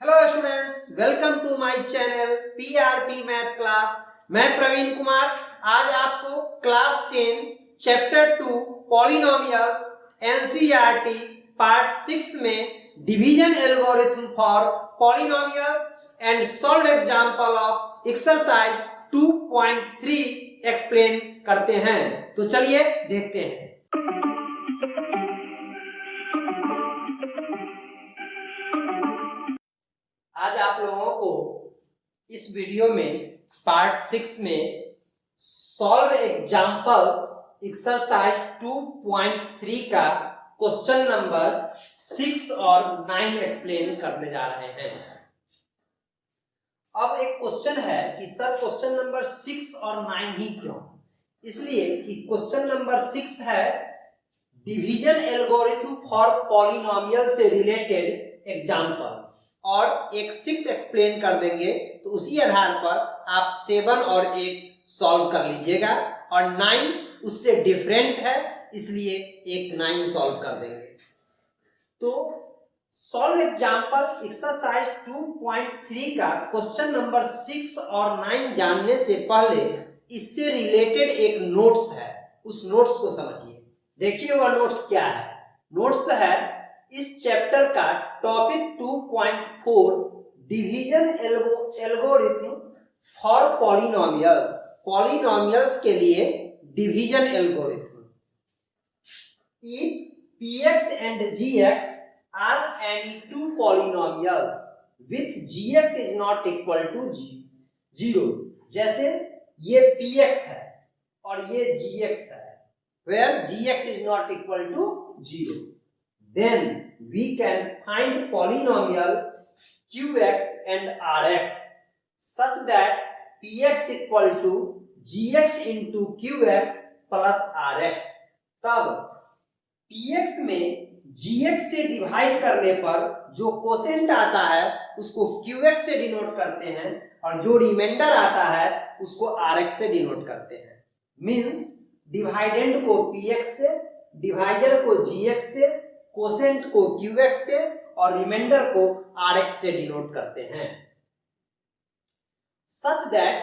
Hello students, welcome to my channel PRP math class. मैं प्रवीण कुमार आज आपको class 10 chapter 2 polynomials NCERT part 6 में division algorithm for polynomials and solve example of exercise 2.3 explain करते हैं। तो चलिए देखते हैं। आज आप लोगों को इस वीडियो में पार्ट 6 में सॉल्व एग्जांपल्स एक्सरसाइज 2.3 का क्वेश्चन नंबर 6 और 9 एक्सप्लेन करने जा रहे हैं। अब एक क्वेश्चन है कि सर क्वेश्चन नंबर 6 और 9 ही क्यों? इसलिए कि क्वेश्चन नंबर 6 है डिवीजन एल्गोरिथम फॉर पॉलिनोमियल से रिलेटेड एग्जांपल, और एक 6 एक्सप्लेन कर देंगे तो उसी आधार पर आप 7 और 8 सॉल्व कर लीजिएगा, और 9 उससे डिफरेंट है इसलिए एक 9 सॉल्व कर देंगे। तो सॉल्व एग्जांपल एक्सरसाइज 2.3 का क्वेश्चन नंबर 6 और 9 जानने से पहले इससे रिलेटेड एक नोट्स है, उस नोट्स को समझिए। देखिए वह नोट्स क्या है। नोट्स है इस चैप्टर का topic 2.4 division algorithm for polynomials, polynomials के लिए division algorithm. If px and gx are any two polynomials with gx is not equal to 0, जैसे ये px है और ये gx है, where gx is not equal to 0, then we can find polynomial qx and rx such that px equal to gx into qx plus rx। तब px में gx से divide करने पर जो कोसेंट आता है उसको qx से डिनोट करते हैं, और जो रिमाइंडर आता है उसको rx से डिनोट करते हैं। मींस डिवाइडेंड को px से, डिवाइजर को gx से, कोसेंट को qx से और रिमाइंडर को rx से डिनोट करते हैं। Such that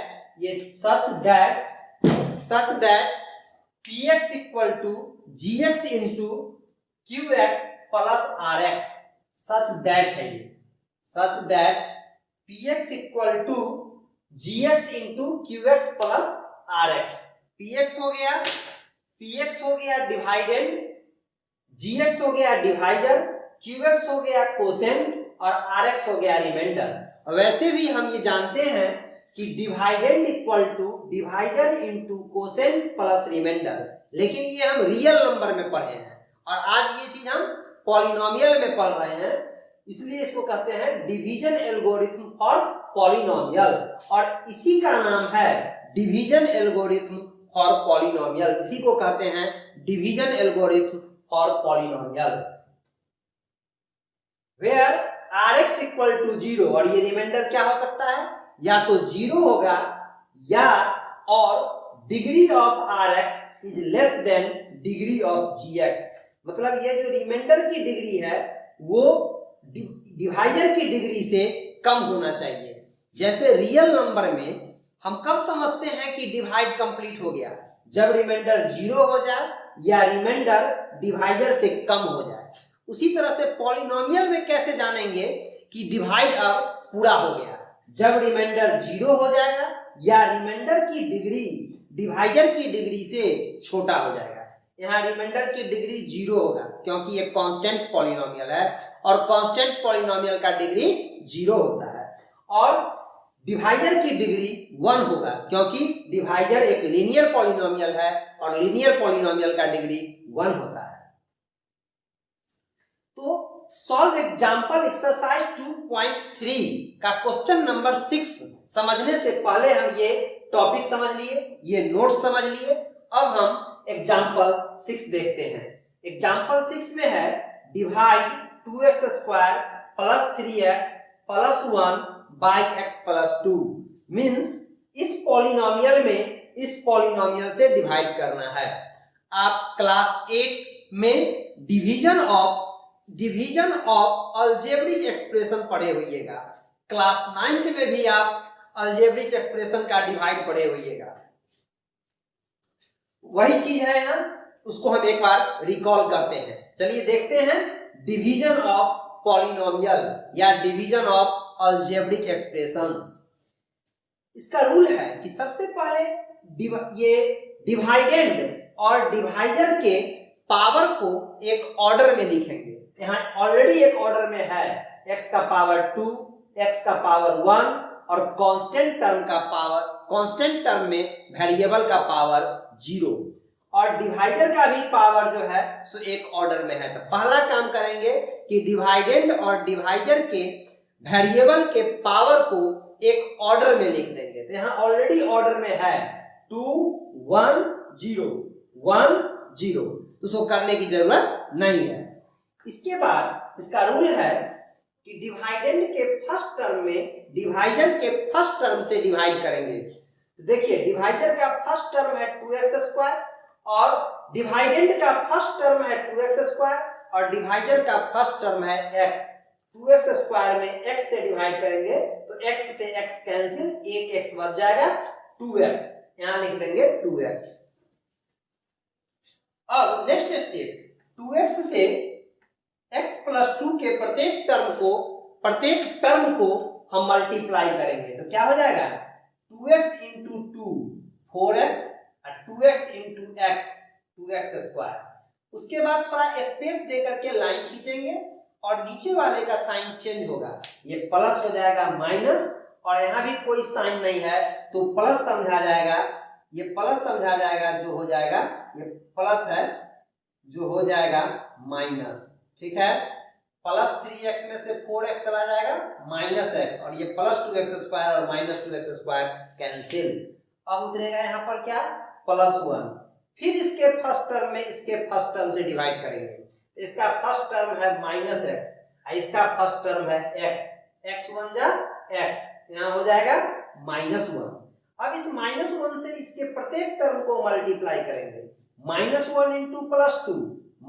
px equal to gx into qx plus rx, such that है ये, such that px equal to gx into qx plus rx। px हो गया डिवाइडेंड, gx हो गया डिवाइजर, qx हो गया कोसेंट और rx हो गया रिमाइंडर। वैसे भी हम ये जानते हैं कि dividend equal to divisor into quotient plus remainder, लेकिन ये हम रियल नंबर में पढ़े हैं और आज ये चीज हम पॉलिनोमियल में पढ़ रहे हैं, इसलिए इसको कहते हैं डिवीजन एल्गोरिथम फॉर पॉलिनोमियल, और इसी का नाम है डिवीजन एल्गोरिथम फॉर पॉलिनोमियल। इसी को कहते हैं division algorithm for polynomial, where rx equal to 0, और ये रिमाइंडर क्या हो सकता है, या तो 0 होगा या और degree of rx is less than degree of gx। मतलब ये जो रिमाइंडर की डिग्री है वो डिवाइजर की डिग्री से कम होना चाहिए। जैसे रियल नंबर में हम कब समझते हैं कि डिवाइड कंप्लीट हो गया, जब रिमाइंडर 0 हो जाए या रिमाइंडर डिवाइजर से कम हो जाए। उसी तरह से पॉलिनोमियल में कैसे जानेंगे कि डिवाइड अब पूरा हो गया, जब रिमाइंडर 0 हो जाएगा या रिमाइंडर की डिग्री डिवाइजर की डिग्री से छोटा हो जाएगा। यहाँ रिमाइंडर की डिग्री 0 होगा क्योंकि ये कांस्टेंट पॉलिनोमियल है और कांस्टेंट पॉलिनोमियल का डिग्री 0 होता है, और डिवाइजर की डिग्री 1 होगा क्योंकि डिवाइजर एक लीनियर पॉलिनोमियल है और लीनियर पॉलिनोमियल का डिग्री 1 होता है। तो सॉल्व एग्जांपल एक्सरसाइज 2.3 का क्वेश्चन नंबर 6 समझने से पहले हम ये टॉपिक समझ लिए, ये नोट समझ लिए। अब हम एग्जांपल 6 देखते हैं। एग्जांपल 6 में है divide 2x square plus 3x plus 1 by x plus 2। Means इस पॉलिनोमियल में इस पॉलिनोमियल से डिवाइड करना है। आप क्लास 8 में division of division of algebraic expression पढ़े होइएगा। क्लास 9th में भी आप अलजेब्रिक एक्सप्रेशन का डिवाइड पढ़े होइएगा। वही चीज है यहाँ, उसको हम एक बार रिकॉल करते हैं। चलिए देखते हैं डिवीजन ऑफ पॉलिनोमियल या डिवीजन ऑफ अलजेब्रिक एक्सप्रेशंस। इसका रूल है कि सबसे पहले ये डिवाइडेंड और डिवाइजर के पावर को एक ऑर्डर में लिखेंगे। यहाँ ऑलरेडी एक ऑर्डर में है, x का पावर 2, x का पावर 1 और कांस्टेंट टर्म में वेरिएबल का पावर 0 और डिवाइजर का भी पावर जो है सो एक ऑर्डर में है। तो पहला काम करेंगे कि डिवाइडेंड और डिवाइजर के वेरिएबल के पावर को एक ऑर्डर में लिख देंगे। तो यहाँ ऑलरेडी ऑर्डर में है 2 1 0 1 0, तो उसको करने की जरूरत नहीं है। इसके बाद इसका रूल है कि डिवाइडेंड के फर्स्ट टर्म में डिवाइजर के फर्स्ट टर्म से डिवाइड करेंगे। तो देखिए डिवाइजर का फर्स्ट टर्म है 2x² और डिवाइडेंड का फर्स्ट टर्म है 2x² और डिवाइजर का फर्स्ट टर्म है x। 2x² में x से डिवाइड करेंगे तो x से x कैंसिल, एक x बच जाएगा 2x, यहां लिख देंगे 2x। अब नेक्स्ट स्टेप 2x से x + 2 के प्रत्येक टर्म को हम मल्टीप्लाई करेंगे। तो क्या हो जाएगा 2x × 2 4x और 2x × x 2x²। उसके बाद थोड़ा स्पेस दे करके लाइन खींचेंगे और नीचे वाले का साइन चेंज होगा, ये प्लस हो जाएगा माइनस और यहाँ भी कोई साइन नहीं है तो प्लस समझा जाएगा, ये प्लस समझा जाएगा, जो हो जाएगा ये प्लस है जो हो जाएगा माइनस। ठीक है, प्लस 3x में से 4x चला जाएगा -x और ये प्लस 2x² और माइनस 2x² कैंसिल। अब उतरेगा यहाँ पर क्या +1। फिर इसके फर्स्ट टर्म में इसके फर्स्ट टर्म से डिवाइड करेंगे। इसका फर्स्ट टर्म है -x, इसका फर्स्ट टर्म है x, x1 जा x, यहाँ हो जाएगा -1। अब इस -1 से इसके प्रत्येक टर्म को मल्टीप्लाई करेंगे। -1 × +2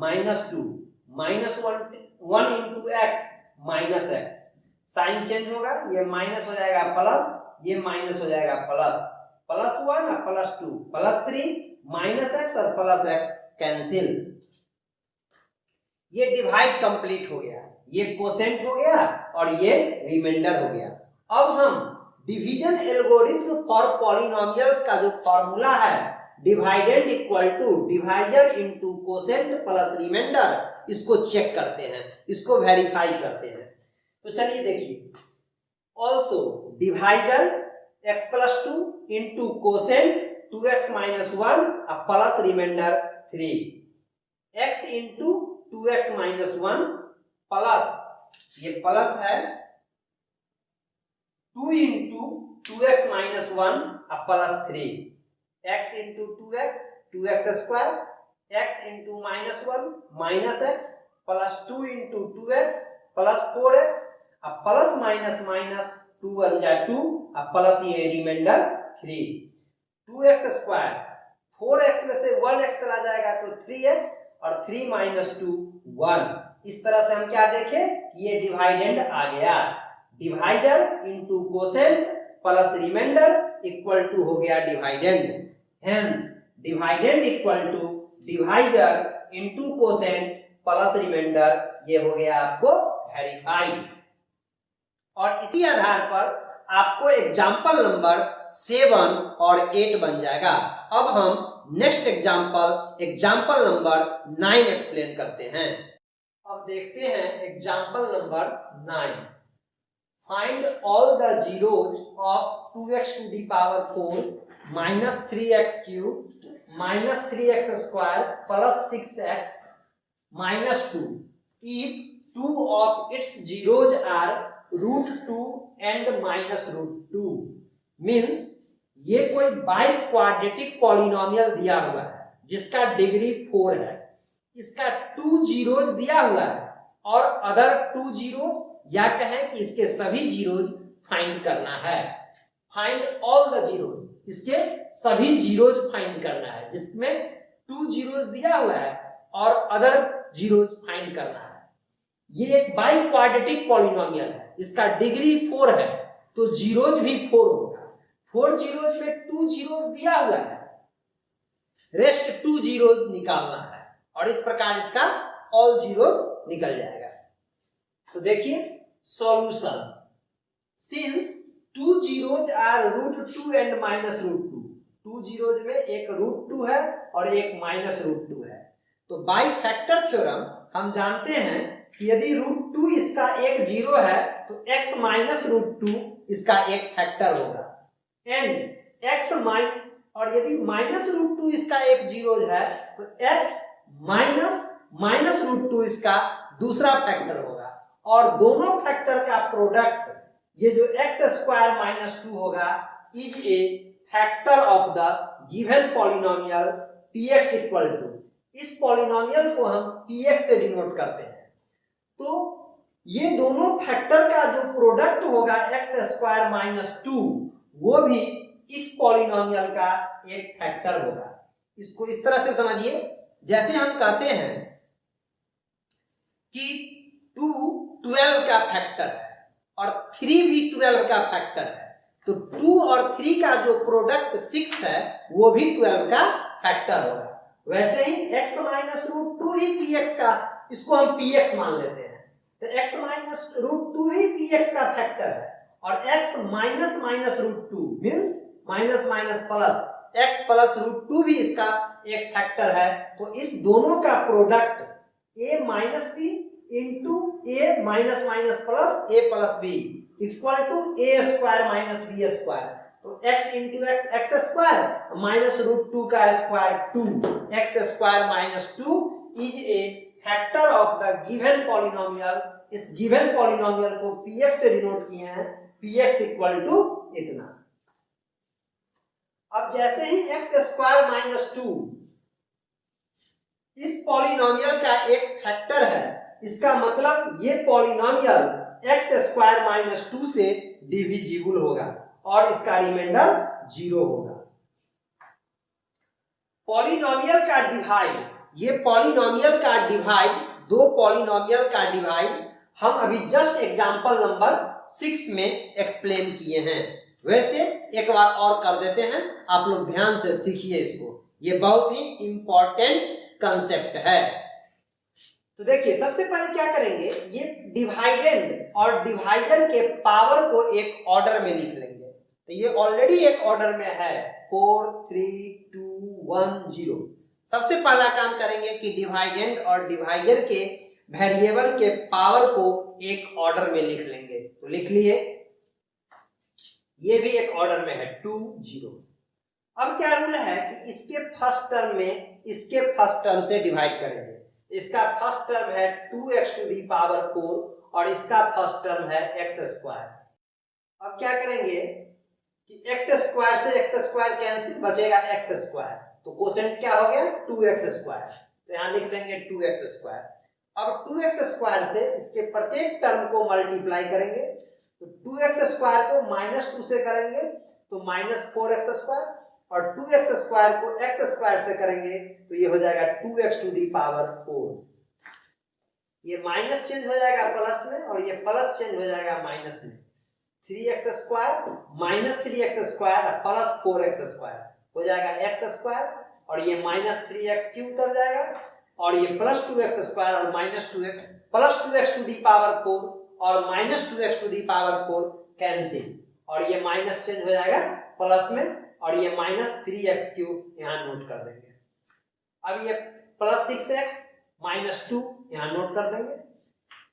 -2, -1 × x -x, साइन चेंज होगा, ये माइनस हो जाएगा प्लस, ये माइनस हो जाएगा प्लस, +1 और +2 +3 -x और +x कैंसिल। ये डिवाइड कंप्लीट हो गया, ये कोसेंट हो गया और ये रिमाइंडर हो गया। अब हम डिवीजन एल्गोरिथ्म फॉर पॉलिनोमियल्स का जो फॉर्मूला है dividend equal to divisor into quotient plus remainder, इसको चेक करते हैं, इसको वेरीफाई करते हैं। तो चलिए देखिए, also divisor x + 2 into quotient 2x - 1 plus remainder 3, x into 2x - 1 plus, ये प्लस है 2 into 2x - 1 plus 3, x into 2x 2x², x into -1 -x plus 2 into 2x plus 4x plus minus 2 1 जा 2 plus ये reminder 3, 2x², 4x में से 1x चला जाएगा तो 3x और 3 - 2 1। इस तरह से हम क्या देखें, ये डिवाइडेंड आ गया, divisor into quotient plus remainder equal to हो गया dividend. Hence dividend equal to divisor into quotient plus remainder, ये हो गया आपको वेरीफाइड। और इसी आधार पर आपको एग्जाम्पल नंबर 7 और 8 बन जाएगा। अब हम नेक्स्ट एग्जाम्पल नंबर 9 एक्सप्लेन करते हैं। अब देखते हैं example number 9। Find all the zeros of 2x⁴ -3x³ -3x² plus 6x -2 if 2 of its zeros are √2 and -√2। Means ये कोई बाई क्वाड्रेटिक पॉलिनोमियल दिया हुआ है जिसका डिग्री 4 है, इसका 2 जीरोज दिया हुआ है और अदर 2 जीरोज, या कहें कि इसके सभी जीरोज फाइंड करना है। फाइंड ऑल द जीरोज, इसके सभी जीरोज फाइंड करना है, जिसमें 2 जीरोज दिया हुआ है और अदर जीरोज फाइंड करना है। ये एक बाई क्वाड्रेटिक पॉलिनोमियल है, इसका डिग्री 4 है, तो जीरोज भी 4 होगा। 4 जीरोज में 2 जीरोज दिया हुआ है, रेस्ट 2 जीरोज निकालना है, और इस प्रकार इसका ऑल जीरोज निकल जाएगा। तो देखिए solution, since 2 zeros are √2 and -√2, 2 zeros में एक √2 है और एक -√2 है, तो बाई फैक्टर थ्योरम हम जानते हैं कि यदि √2 इसका एक जीरो है तो x -√2 इसका एक फैक्टर होगा, एंड x और यदि -√2 इसका एक जीरो है तो x -√2 इसका दूसरा फैक्टर होगा, और दोनों फैक्टर का प्रोडक्ट ये जो x² - 2 होगा is a factor of the given polynomial px equal to, इस पॉलिनोमियल को हम px से डिनोट करते हैं। तो ये दोनों फैक्टर का जो प्रोडक्ट होगा x² - 2 वो भी इस पॉलिनोमियल का एक फैक्टर होगा। इसको इस तरह से समझिए, जैसे हम कहते हैं कि 2 12 का फैक्टर है और 3 भी 12 का फैक्टर है, तो 2 और 3 का जो प्रोडक्ट 6 है वो भी 12 का फैक्टर होगा। वैसे ही x -√2 भी px का, इसको हम px मान लेते हैं, तो x -√2 भी px का फैक्टर है, और x -√2 means minus minus plus, x +√2 भी इसका एक फैक्टर है। तो इस दोनों का product a - b into a minus minus plus a plus b equal to a² - b²। तो x into x x² minus √2 का square 2, x² - 2 is a factor of the given polynomial. इस गिवन पॉलिनोमियल को px से denote किए हैं, px equal to इतना। अब जैसे ही x² - 2 इस पॉलिनोमियल का एक फैक्टर है, इसका मतलब ये पॉलिनोमियल x² - 2 से डिविजिबल होगा और इसका रिमाइंडर 0 होगा। पॉलिनोमियल का डिवाइड, ये पॉलिनोमियल का डिवाइड, दो पॉलिनोमियल का डिवाइड हम अभी जस्ट एग्जांपल नंबर 6 में एक्सप्लेन किए हैं। वैसे एक बार और कर देते हैं, आप लोग ध्यान से सीखिए इसको, ये बहुत ही इंपॉर्टेंट कंसेप्ट है। तो देखिए सबसे पहले क्या करेंगे, ये डिवाइडेंड और डिवाइजर के पावर को एक ऑर्डर में लिख लेंगे। तो ये ऑलरेडी एक ऑर्डर में है 4 3 2 1 0। सबसे पहला काम करेंगे कि डिवाइडेंड और डिवाइजर के वेरिएबल के पावर को एक ऑर्डर में लिख लेंगे। तो लिख लिए, ये भी एक ऑर्डर में है 2 0। अब क्या रूल है कि इसके फर्स्ट टर्म में इसके फर्स्ट टर्म से डिवाइड करेंगे। इसका फर्स्ट टर्म है 2x⁴ और इसका फर्स्ट टर्म है x²। अब क्या करेंगे कि x² से x² कैंसिल, बचेगा x²। तो कोसेंट क्या हो गया 2x², तो यहां लिख देंगे 2x²। अब 2x² से इसके प्रत्येक टर्म को मल्टीप्लाई करेंगे, तो 2x² को -2 से करेंगे तो -4x², और 2x² को x² से करेंगे तो ये हो जाएगा 2x⁴। ये माइनस चेंज हो जाएगा प्लस में और ये प्लस चेंज हो जाएगा माइनस में। 3x² -3x² प्लस 4x² हो जाएगा x² और ये -3x³ उतर जाएगा, और ये +2x² और -2x प्लस 2x⁴ और -2x⁴ कैंसिल, और ये माइनस चेंज हो जाएगा प्लस में, और ये -3x³ यहाँ नोट कर देंगे। अब ये +6x -2 यहाँ नोट कर देंगे।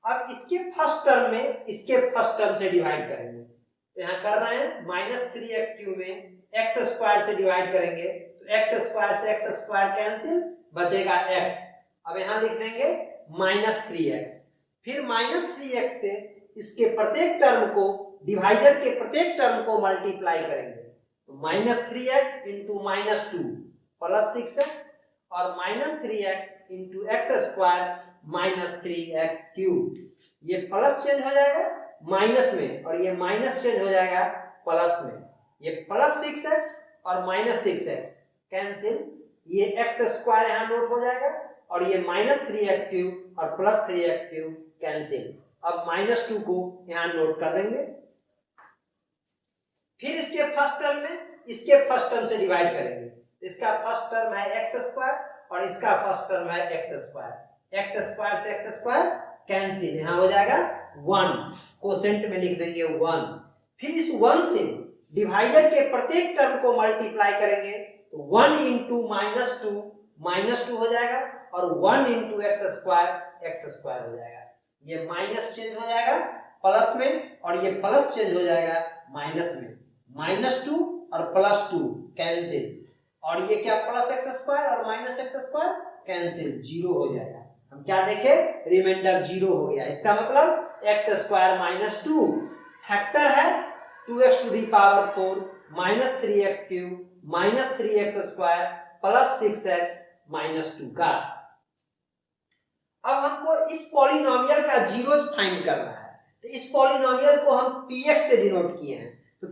अब इसके फर्स्ट टर्म में इसके फर्स्ट टर्म से डिवाइड करेंगे, तो यहाँ कर रहे हैं -3x³ में x² से डिवाइड करेंगे, तो x² से x² कैंसिल, बचेगा x। अब यहाँ लिख देंगे -3x, फिर -3x से इसके प्रत्येक टर्म को, डिवाइजर के प्रत्येक टर्म को मल्टीप्लाई करेंगे, तो -3x इंटू -2 प्लस 6x और -3x इंटू x² -3x³। ये प्लस चेंज हो जाएगा माइनस में और ये माइनस चेंज हो जाएगा प्लस में। ये +6x और -6x कैंसिल, ये x² यहाँ नोट हो जाएगा और ये -3x³ और +3x³ कैंसिल। अब -2 को यहाँ नोट कर देंगे। फिर इसके फर्स्ट टर्म में इसके फर्स्ट टर्म से डिवाइड करेंगे। इसका फर्स्ट टर्म है एक्स स्क्वायर और इसका फर्स्ट टर्म है एक्स स्क्वायर। एक्स स्क्वायर से एक्स स्क्वायर कैंसिल, यहाँ हो जाएगा 1, कोसेंट में लिख देंगे 1। फिर इस 1 से डिवाइजर के प्रत्येक टर्म को मल्टीप्लाई करेंगे तो 1 इंटू -2 हो जाएगा और 1 इंटू एक्स स्क्वायर हो जाएगा। ये माइनस चेंज हो जाएगा प्लस में और ये प्लस चेंज हो जाएगा माइनस में। -2 और +2 कैंसिल और ये क्या प्लस एक्स स्क्वायर और माइनस एक्स स्क्वायर कैंसिल, 0 हो जाएगा। हम क्या देखे, रिमाइंडर 0 हो गया। इसका मतलब एक्स स्क्वायर -2 फैक्टर है 2x to the power 4 -3x cube -3x square plus 6x -2 का। अब हमको इस पॉलिनोमियल का जीरोज फाइंड करना है, तो इस पॉलिनोमियल को हम px से डिनोट किए हैं। तो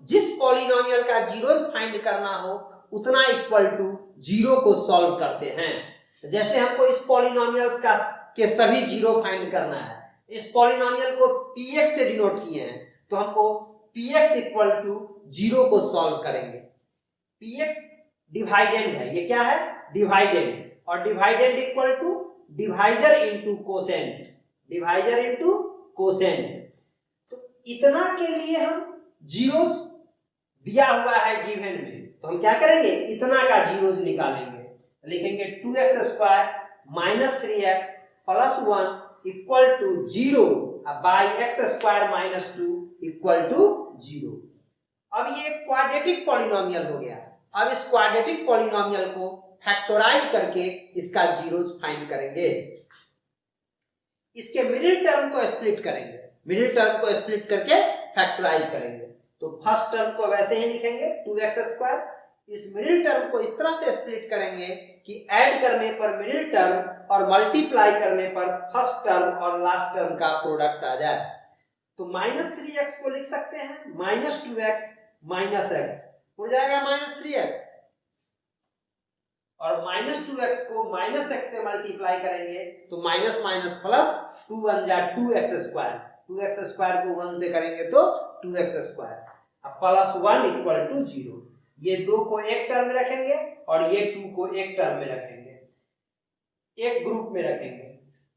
जिस पॉलिनोमियल का जीरोज फाइंड करना हो उतना इक्वल टू 0 को सॉल्व करते हैं। जैसे हमको इस पॉलिनोमियल्स के सभी जीरो फाइंड करना है, इस पॉलिनोमियल को px से डिनोट किए हैं, तो हमको px इक्वल टू 0 को सॉल्व करेंगे। px डिवाइडेंड है, ये क्या है, डिवाइडेंड, और dividend equal to divisor into quotient, divisor into quotient. तो इतना के लिए हम जीरोस दिया हुआ है गिवन में, तो हम क्या करेंगे, इतना का जीरोस निकालेंगे। लिखेंगे 2x square -3x plus 1 equal to 0 by x square -2 equal to 0। अब ये क्वाड्रेटिक पॉलिनोमियल हो गया। अब इस क्वाड्रेटिक पॉलिनोमियल को फैक्टराइज करके इसका जीरोज फाइंड करेंगे। इसके मिडिल टर्म को स्प्लिट करेंगे, मिडिल टर्म को स्प्लिट करके फैक्टराइज करेंगे। तो फर्स्ट टर्म को वैसे ही लिखेंगे 2x स्क्वायर, इस मिडिल टर्म को इस तरह से स्प्लिट करेंगे कि ऐड करने पर मिडिल टर्म और मल्टीप्लाई करने पर फर्स्ट टर्म और लास्ट टर्म का प्रोडक्ट आ जाए। तो -3x को लिख सकते हैं -2x -x हो जाएगा -3x, और -2x को -x से मल्टीप्लाई करेंगे तो माइनस माइनस प्लस 2 1 जा 2x स्क्वायर, 2x स्क्वायर को 1 से करेंगे तो 2x स्क्वायर, अब प्लस 1 इक्वल टू 0। ये 2 को एक टर्म में रखेंगे और ये 2 को एक टर्म में रखेंगे, एक ग्रुप में रखेंगे।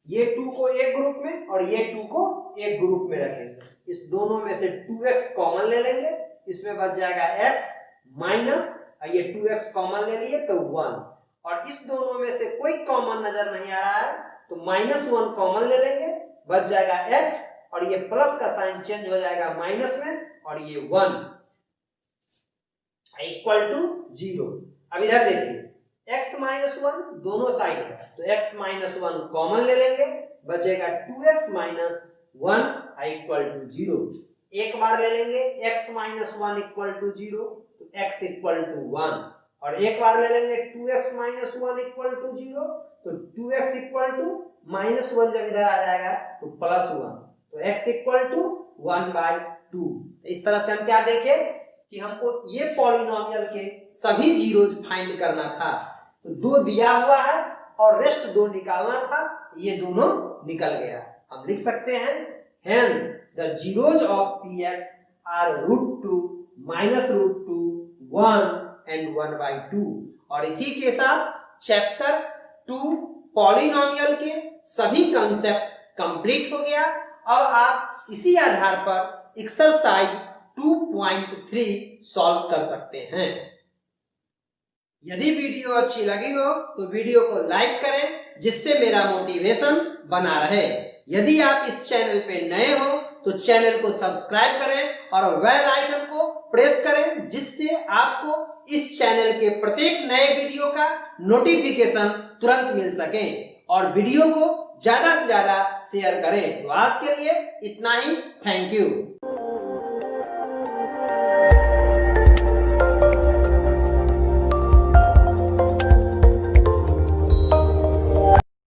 ये 2 को एक ग्रुप में और ये 2 को एक ग्रुप में रखेंगे। इस दोनों में से 2x कॉमन ले लेंगे, इसमें बच जाएगा x माइनस, ये 2x कॉमन ले लिए तो 1, और इस दोनों में से कोई कॉमन नजर नहीं आ रहा है तो -1 कॉमन ले लेंगे, बच जाएगा x, और ये प्लस का साइन चेंज हो जाएगा माइनस में और ये 1 इक्वल टू 0। अब इधर देखिए x -1 दोनों साइड है तो x -1 कॉमन ले लेंगे, बचेगा 2x -1 इक्वल टू 0। एक बार ले लेंगे x -1 इक्वल टू 0 तो x इक्वल टू 1, और एक बार ले लेंगे 2x -1 इक्वल टू 0 तो 2x इक्वल टू -1 जब इधर आ जाएगा तो +1, तो x इक्वल टू 1/2। इस तरह से हम क्या देखें कि हमको ये पॉलिनोमियल के सभी जीरोज फाइंड करना था। तो 2 दिया हुआ है और रेस्ट 2 निकालना था, ये दोनों निकल गया। हम लिख सकते हैं hence the zeros of px are √2 -√2 1 and 1/2। और इसी के साथ चैप्टर 2 पॉलिनोमियल के सभी कंसेप्ट कंप्लीट हो गया। अब आप इसी आधार पर एक्सरसाइज 2.3 सॉल्व कर सकते हैं। यदि वीडियो अच्छी लगी हो तो वीडियो को लाइक करें जिससे मेरा मोटिवेशन बना रहे। यदि आप इस चैनल पे नए हो तो चैनल को सब्सक्राइब करें और बेल आइकन को प्रेस करें जिससे आपको इस चैनल के प्रत्येक नए वीडियो का नोटिफिकेशन तुरंत मिल सके, और वीडियो को ज्यादा से ज्यादा शेयर करें। तो आज के लिए इतना ही, थैंक यू।